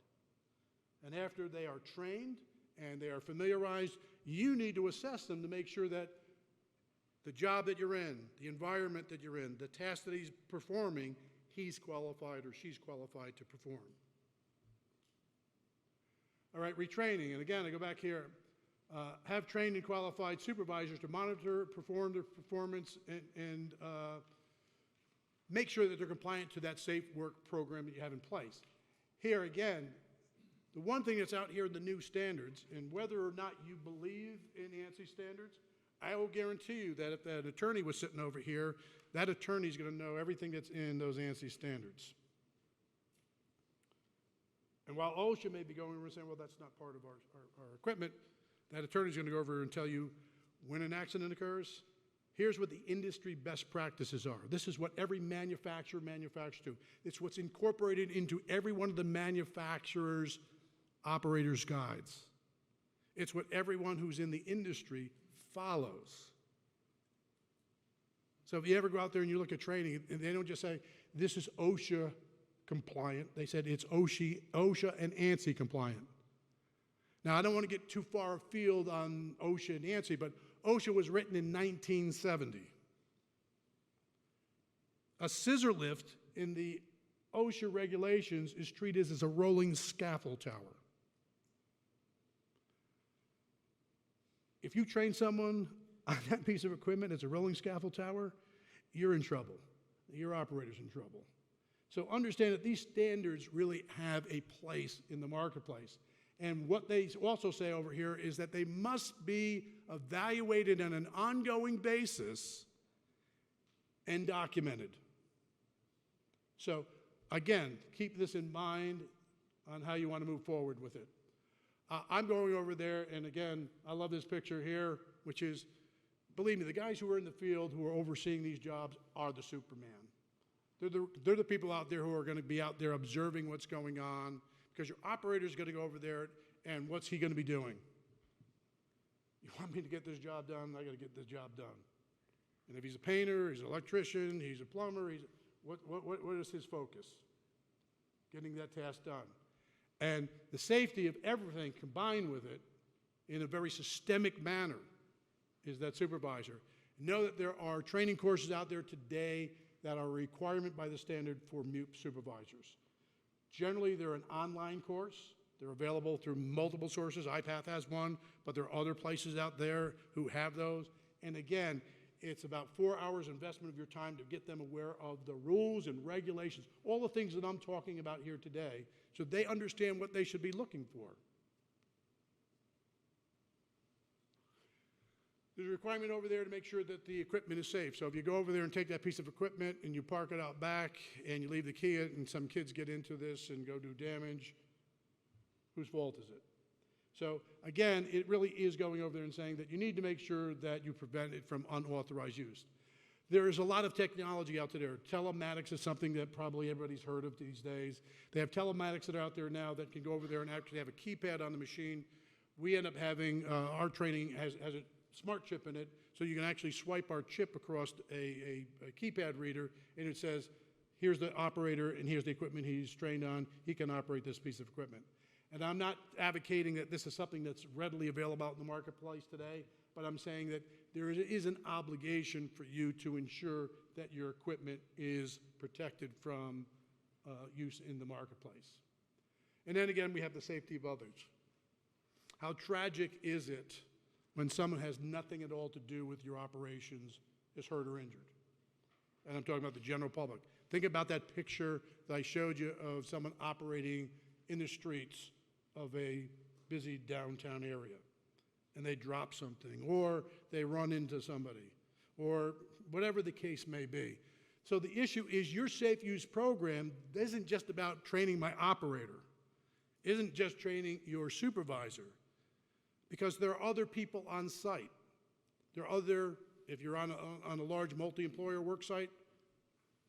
And after they are trained and they are familiarized, you need to assess them to make sure that the job that you're in, the environment that you're in, the task that he's performing, he's qualified or she's qualified to perform. All right, retraining. And again, I go back here. Have trained and qualified supervisors to monitor, perform their performance, and make sure that they're compliant to that safe work program that you have in place. Here again, the one thing that's out here in the new standards, and whether or not you believe in ANSI standards, I will guarantee you that if that attorney was sitting over here, that attorney's going to know everything that's in those ANSI standards. And while OSHA may be going over and saying, well, that's not part of our equipment, that attorney's going to go over and tell you when an accident occurs, here's what the industry best practices are. This is what every manufacturer manufactures to. It's what's incorporated into every one of the manufacturer's operators' guides. It's what everyone who's in the industry follows. So if you ever go out there and you look at training, and they don't just say, this is OSHA compliant. They said it's OSHA and ANSI compliant. Now, I don't want to get too far afield on OSHA and ANSI, but OSHA was written in 1970. A scissor lift in the OSHA regulations is treated as a rolling scaffold tower. If you train someone on that piece of equipment as a rolling scaffold tower, you're in trouble. Your operator's in trouble. So understand that these standards really have a place in the marketplace. And what they also say over here is that they must be evaluated on an ongoing basis and documented. So again, keep this in mind on how you want to move forward with it. I'm going over there, and again, I love this picture here, which is, believe me, the guys who are in the field who are overseeing these jobs are the Superman. They're the people out there who are going to be out there observing what's going on, because your operator is going to go over there, and what's he going to be doing? You want me to get this job done? I got to get this job done. And if he's a painter, he's an electrician, he's a plumber, what is his focus? Getting that task done. And the safety of everything combined with it in a very systemic manner is that supervisor. Know that there are training courses out there today that are a requirement by the standard for MUP supervisors. Generally, they're an online course. They're available through multiple sources. IPATH has one, but there are other places out there who have those. And again, it's about 4 hours investment of your time to get them aware of the rules and regulations, all the things that I'm talking about here today, so they understand what they should be looking for. There's a requirement over there to make sure that the equipment is safe. So if you go over there and take that piece of equipment and you park it out back and you leave the key in and some kids get into this and go do damage, whose fault is it? So again, it really is going over there and saying that you need to make sure that you prevent it from unauthorized use. There is a lot of technology out there. Telematics is something that probably everybody's heard of these days. They have telematics that are out there now that can go over there and actually have a keypad on the machine. We end up having, our training has a smart chip in it, so you can actually swipe our chip across a keypad reader, and it says, here's the operator and here's the equipment he's trained on. He can operate this piece of equipment. And I'm not advocating that this is something that's readily available out in the marketplace today, but I'm saying that there is an obligation for you to ensure that your equipment is protected from use in the marketplace. And then again, we have the safety of others. How tragic is it when someone has nothing at all to do with your operations is hurt or injured? And I'm talking about the general public. Think about that picture that I showed you of someone operating in the streets of a busy downtown area, and they drop something, or they run into somebody, or whatever the case may be. So the issue is your safe use program isn't just about training my operator, isn't just training your supervisor, because there are other people on site. There are other, if you're on a large multi-employer work site,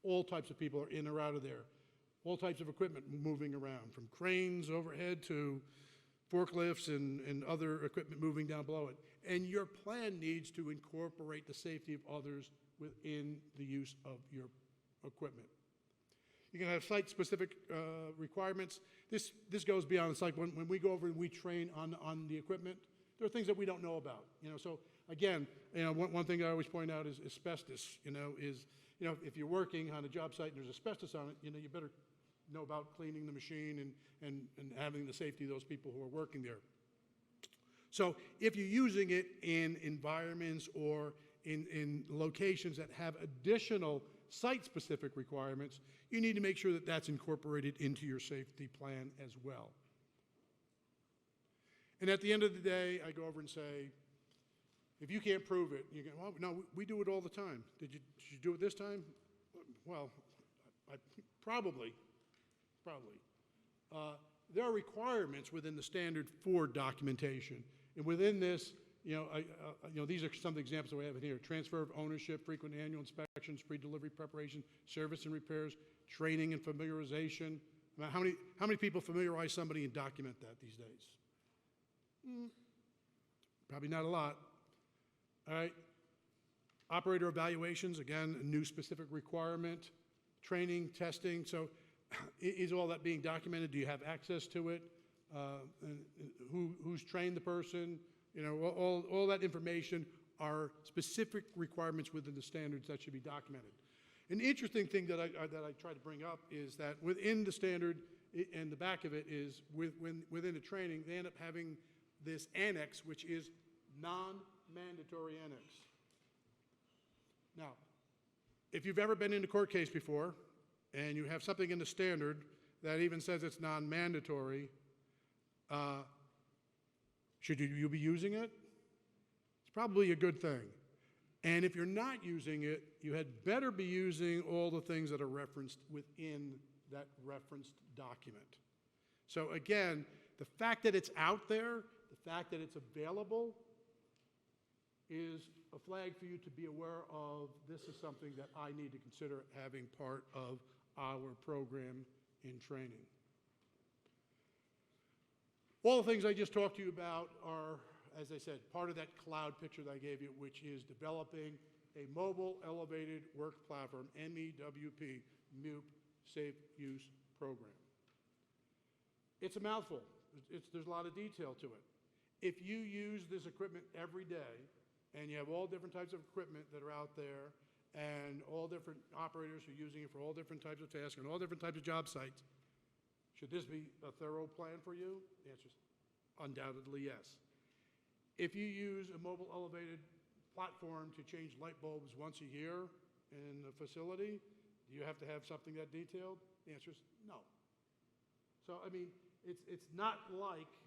all types of people are in or out of there. All types of equipment moving around, from cranes overhead to forklifts and other equipment moving down below it. And your plan needs to incorporate the safety of others within the use of your equipment. You can have site-specific requirements. This goes beyond. It's like when we go over and we train on the equipment, there are things that we don't know about. So again, one thing I always point out is asbestos. If you're working on a job site and there's asbestos on it, you better know about cleaning the machine and having the safety of those people who are working there. So if you're using it in environments or in locations that have additional site-specific requirements, you need to make sure that that's incorporated into your safety plan as well. And at the end of the day, I go over and say, if you can't prove it, you go, well, no, we do it all the time. Did you do it this time? Well, probably. There are requirements within the standard for documentation. And within this, these are some of the examples that we have in here. Transfer of ownership, frequent annual inspections, pre-delivery preparation, service and repairs, training and familiarization. How many people familiarize somebody and document that these days? Probably not a lot. All right. Operator evaluations, again, a new specific requirement. Training, testing. So is all that being documented? Do you have access to it? Who's trained the person? All that information are specific requirements within the standards that should be documented. An interesting thing that I try to bring up is that within the standard and the back of it is within the training, they end up having this annex, which is non-mandatory annex. Now, if you've ever been in a court case before, and you have something in the standard that even says it's non-mandatory, should you be using it? It's probably a good thing. And if you're not using it, you had better be using all the things that are referenced within that referenced document. So again, the fact that it's out there, the fact that it's available, is a flag for you to be aware of. This is something that I need to consider having part of our program in training. All the things I just talked to you about are, as I said, part of that cloud picture that I gave you, which is developing a mobile elevated work platform, MEWP, MUP, Safe Use Program. It's a mouthful. There's a lot of detail to it. If you use this equipment every day, and you have all different types of equipment that are out there, and all different operators who are using it for all different types of tasks and all different types of job sites, should this be a thorough plan for you? The answer is undoubtedly yes. If you use a mobile elevated platform to change light bulbs once a year in a facility, do you have to have something that detailed? The answer is no. So, I mean, it's not like,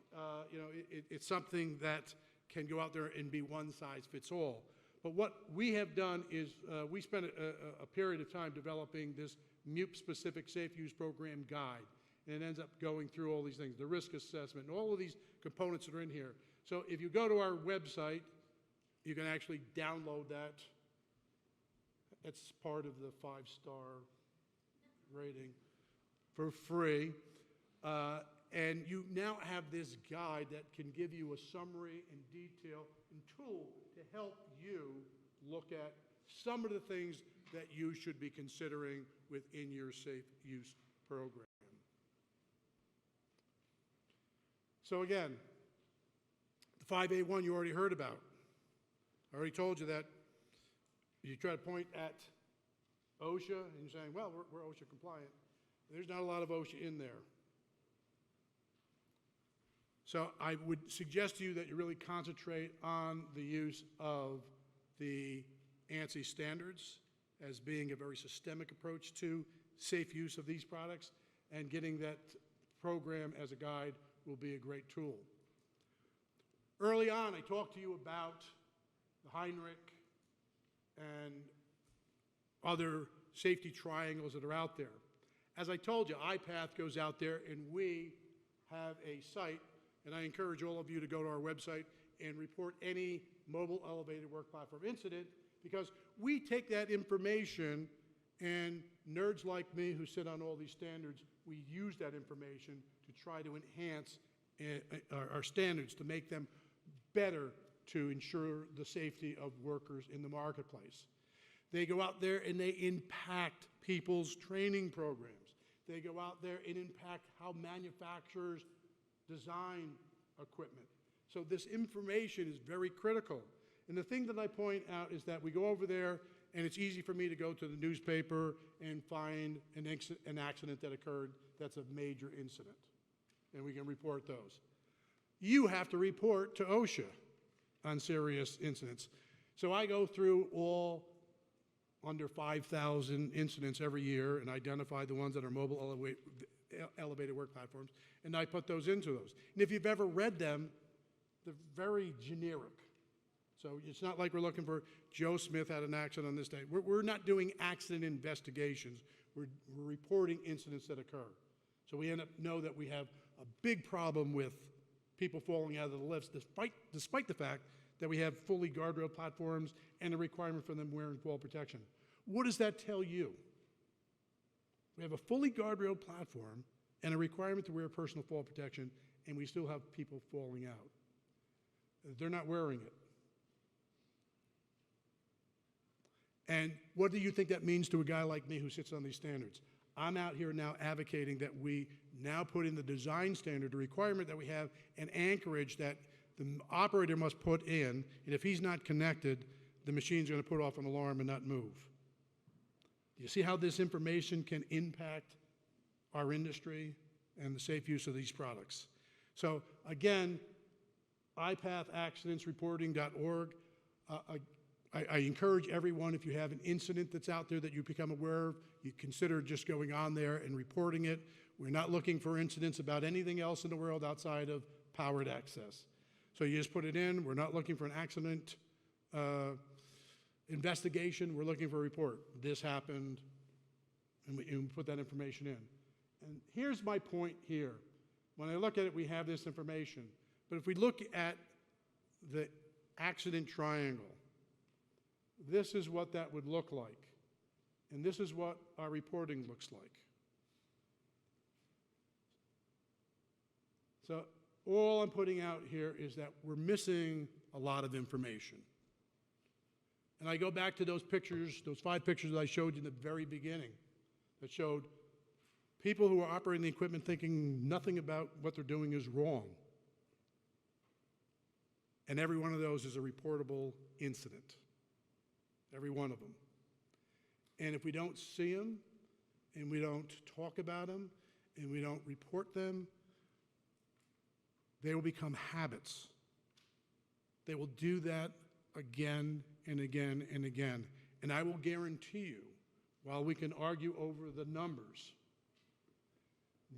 it's something that can go out there and be one size fits all. But what we have done is we spent a period of time developing this MUP-specific safe use program guide. And it ends up going through all these things, the risk assessment, and all of these components that are in here. So if you go to our website, you can actually download that. It's part of the 5-star rating for free. And you now have this guide that can give you a summary and detail and tool to help you look at some of the things that you should be considering within your safe use program. So again, the 5A1 you already heard about. I already told you that you try to point at OSHA and you're saying, well, we're OSHA compliant. There's not a lot of OSHA in there. So I would suggest to you that you really concentrate on the use of the ANSI standards as being a very systemic approach to safe use of these products, and getting that program as a guide will be a great tool. Early on, I talked to you about the Heinrich and other safety triangles that are out there. As I told you, IPATH goes out there, and we have a site, and I encourage all of you to go to our website and report any mobile elevated work platform incident, because we take that information, and nerds like me who sit on all these standards, we use that information to try to enhance our standards, to make them better to ensure the safety of workers in the marketplace. They go out there and they impact people's training programs. They go out there and impact how manufacturers design equipment. So this information is very critical. And the thing that I point out is that we go over there, and it's easy for me to go to the newspaper and find an accident that occurred that's a major incident, and we can report those. You have to report to OSHA on serious incidents. So I go through all under 5,000 incidents every year and identify the ones that are mobile elevated work platforms, and I put those into those. And if you've ever read them, they're very generic. So it's not like we're looking for Joe Smith had an accident on this day. We're not doing accident investigations. We're reporting incidents that occur. So we know that we have a big problem with people falling out of the lifts, despite the fact that we have fully guardrail platforms and a requirement for them wearing fall protection. What does that tell you? We have a fully guardrail platform and a requirement to wear personal fall protection, and we still have people falling out. They're not wearing it. And what do you think that means to a guy like me who sits on these standards? I'm out here now advocating that we now put in the design standard, the requirement that we have an anchorage that the operator must put in, and if he's not connected, the machine's going to put off an alarm and not move. Do you see how this information can impact our industry and the safe use of these products? So again, IPATHaccidentsreporting.org. I encourage everyone, if you have an incident that's out there that you become aware of, you consider just going on there and reporting it. We're not looking for incidents about anything else in the world outside of powered access. So you just put it in. We're not looking for an accident investigation. We're looking for a report. This happened, and we put that information in. And here's my point here. When I look at it, we have this information. But if we look at the accident triangle, this is what that would look like. And this is what our reporting looks like. So all I'm putting out here is that we're missing a lot of information. And I go back to those pictures, those 5 pictures that I showed you in the very beginning, that showed people who are operating the equipment thinking nothing about what they're doing is wrong. And every one of those is a reportable incident. Every one of them. And if we don't see them, and we don't talk about them, and we don't report them, they will become habits. They will do that again and again and again. And I will guarantee you, while we can argue over the numbers,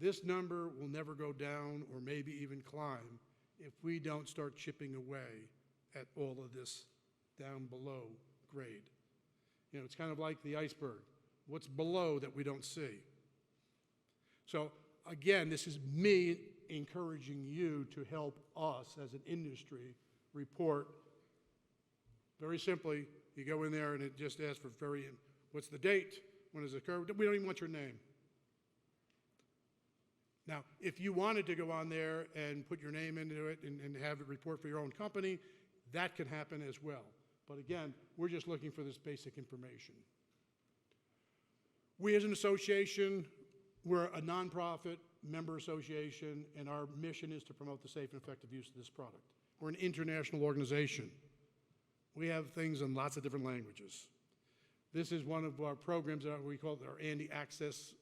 this number will never go down or maybe even climb if we don't start chipping away at all of this down below grade. You know, it's kind of like the iceberg. What's below that we don't see? So again, this is me encouraging you to help us as an industry report. Very simply, you go in there and it just asks for what's the date? When does it occur? We don't even want your name. Now, if you wanted to go on there and put your name into it and have it report for your own company, that could happen as well. But again, we're just looking for this basic information. We as an association, we're a nonprofit member association, and our mission is to promote the safe and effective use of this product. We're an international organization. We have things in lots of different languages. This is one of our programs that we call our Andy Access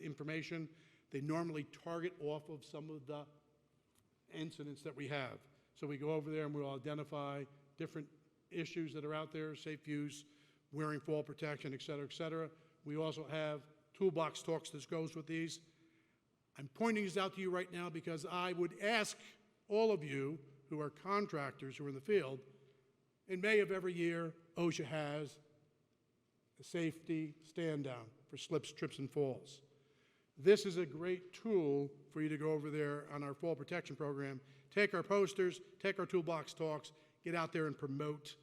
information. They normally target off of some of the incidents that we have. So we go over there and we'll identify different issues that are out there, safe use, wearing fall protection, et cetera, et cetera. We also have Toolbox Talks that goes with these. I'm pointing this out to you right now because I would ask all of you who are contractors who are in the field, in May of every year, OSHA has a safety stand down for slips, trips, and falls. This is a great tool for you to go over there on our fall protection program. Take our posters, take our Toolbox Talks, get out there and promote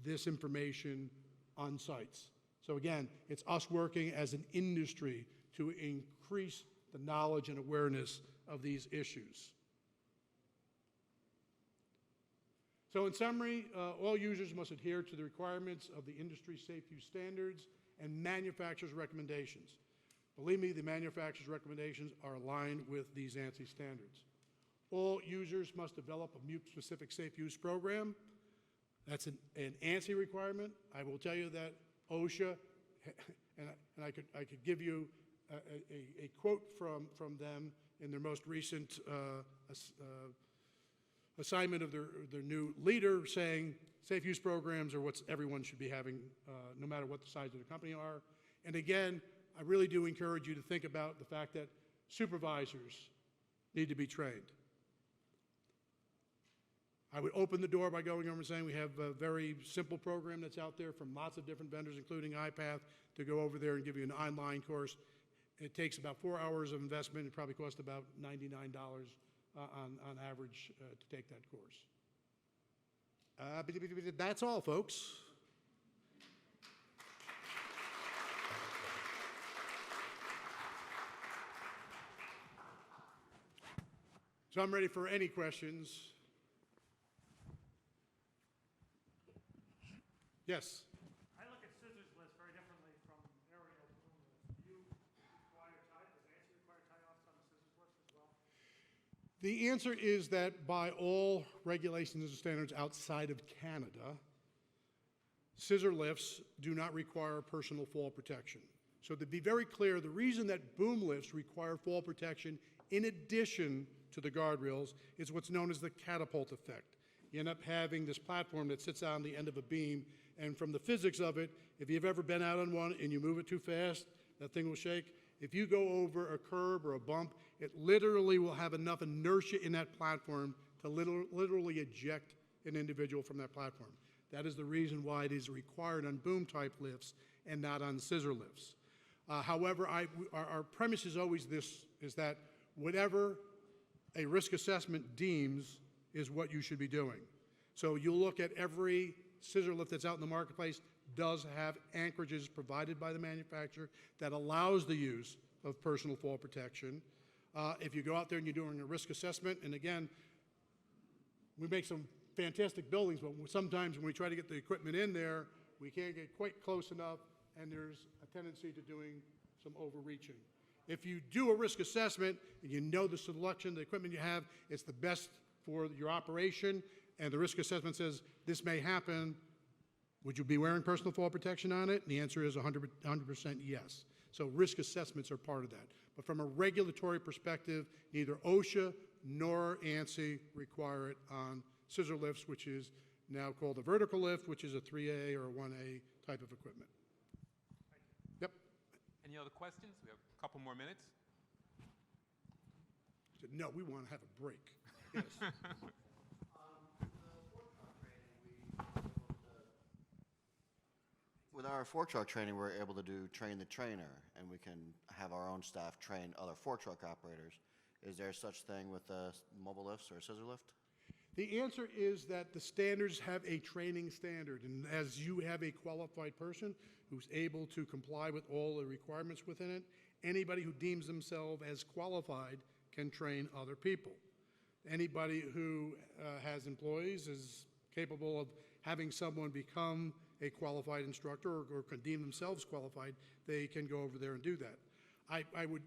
this information on sites. So again, it's us working as an industry to increase the knowledge and awareness of these issues. So in summary, all users must adhere to the requirements of the industry safe use standards and manufacturer's recommendations. Believe me, the manufacturer's recommendations are aligned with these ANSI standards. All users must develop a MUPE-specific safe use program. That's an ANSI requirement. I will tell you that OSHA, and I could give you a quote from them in their most recent assignment of their new leader, saying safe use programs are what everyone should be having, no matter what the size of the company are. And again, I really do encourage you to think about the fact that supervisors need to be trained. I would open the door by going over and saying we have a very simple program that's out there from lots of different vendors, including iPath, to go over there and give you an online course. It takes about 4 hours of investment. It probably costs about $99 on average to take that course. That's all, folks. So I'm ready for any questions. Yes? I look at Scissor's list very differently from aerial boom list. Do you require tie? Does ANSI require tie-offs on the Scissor's list as well? The answer is that by all regulations and standards outside of Canada, scissor lifts do not require personal fall protection. So to be very clear, the reason that boom lifts require fall protection in addition to the guardrails is what's known as the Catapult Effect. you end up having this platform that sits on the end of a beam, and from the physics of it, if you've ever been out on one and you move it too fast, that thing will shake. If you go over a curb or a bump, it literally will have enough inertia in that platform to literally eject an individual from that platform. That is the reason why it is required on boom-type lifts and not on scissor lifts. However, our premise is always this, is that whatever a risk assessment deems is what you should be doing. So you'll look at every scissor lift that's out in the marketplace does have anchorages provided by the manufacturer that allows the use of personal fall protection. If you go out there and you're doing a risk assessment, and again, we make some fantastic buildings, but sometimes when we try to get the equipment in there, we can't get quite close enough, and there's a tendency to doing some overreaching. If you do a risk assessment, and you know the selection, the equipment you have, it's the best for your operation, and the risk assessment says this may happen, would you be wearing personal fall protection on it? And the answer is 100% yes. So risk assessments are part of that. But from a regulatory perspective, neither OSHA nor ANSI require it on scissor lifts, which is now called a vertical lift, which is a 3A or a 1A type of equipment. Yep. Any other questions? We have a couple more minutes. No, we want to have a break. Yes. With our fork truck training, we're able to train the trainer, and we can have our own staff train other fork truck operators. Is there such thing with mobile lifts or scissor lift? The answer is that the standards have a training standard, and as you have a qualified person who's able to comply with all the requirements within it, anybody who deems themselves as qualified can train other people. Anybody who has employees is capable of having someone become a qualified instructor or can deem themselves qualified. They can go over there and do that. I would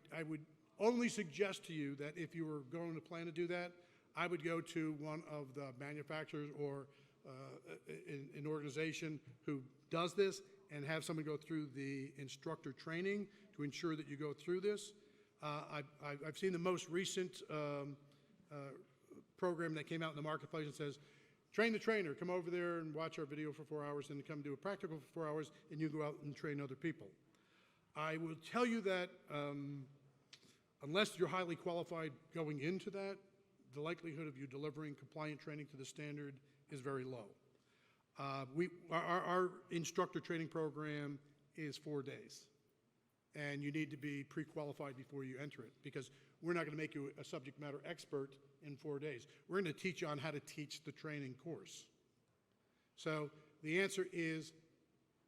only suggest to you that if you were going to plan to do that, I would go to one of the manufacturers or an organization who does this and have someone go through the instructor training to ensure that you go through this. I've seen the most recent program that came out in the marketplace and says, train the trainer, come over there and watch our video for 4 hours and come do a practical for 4 hours, and you go out and train other people. I will tell you that unless you're highly qualified going into that, the likelihood of you delivering compliant training to the standard is very low. Our instructor training program is 4 days, and you need to be pre-qualified before you enter it, because we're not going to make you a subject matter expert in 4 days. We're going to teach you on how to teach the training course. So the answer is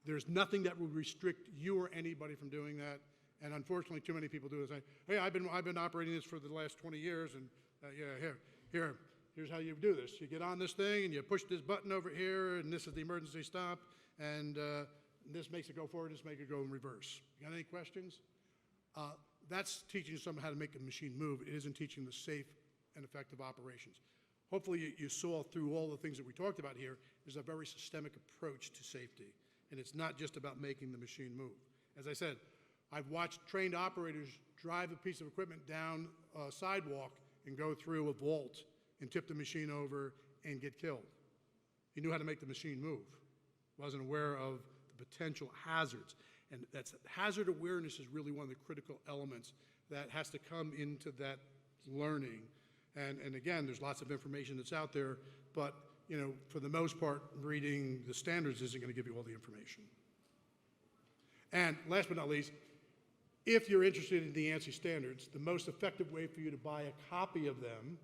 there's nothing that would restrict you or anybody from doing that, and unfortunately too many people do it. Say, hey, I've been operating this for the last 20 years, and yeah, here's how you do this. You get on this thing and you push this button over here, and this is the emergency stop, and this makes it go forward, this makes it go in reverse. You got any questions? That's teaching someone how to make the machine move. It isn't teaching the safe and effective operations. Hopefully you saw through all the things that we talked about here, there's a very systemic approach to safety, and it's not just about making the machine move. As I said, I've watched trained operators drive a piece of equipment down a sidewalk and go through a vault and tip the machine over and get killed. He knew how to make the machine move. Wasn't aware of the potential hazards. And that's hazard awareness is really one of the critical elements that has to come into that learning. And again, there's lots of information that's out there, but for the most part, reading the standards isn't going to give you all the information. And last but not least, if you're interested in the ANSI standards, the most effective way for you to buy a copy of them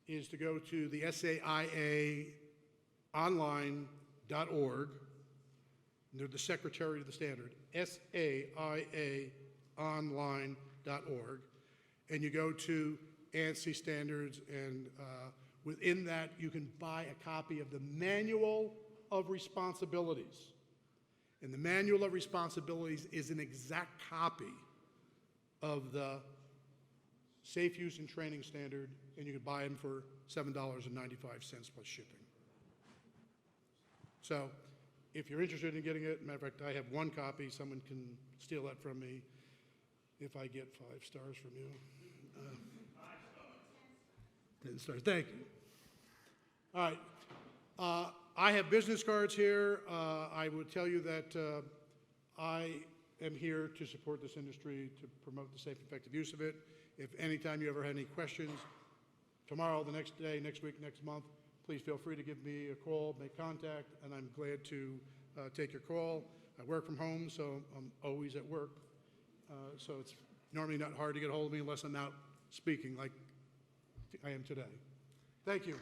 is to go to the SAIAonline.org. They're the secretary of the standard, SAIAonline.org. And you go to ANSI standards, and within that, you can buy a copy of the Manual of Responsibilities. And the Manual of Responsibilities is an exact copy of the Safe Use and Training Standard, and you can buy them for $7.95 plus shipping. So if you're interested in getting it, matter of fact, I have one copy. Someone can steal that from me if I get 5 stars from you. 10 stars, thank you. All right, I have business cards here. I would tell you that I am here to support this industry, to promote the safe and effective use of it. If anytime you ever had any questions, tomorrow, the next day, next week, next month, please feel free to give me a call, make contact, and I'm glad to take your call. I work from home, so I'm always at work. So it's normally not hard to get a hold of me unless I'm out speaking like I am today. Thank you.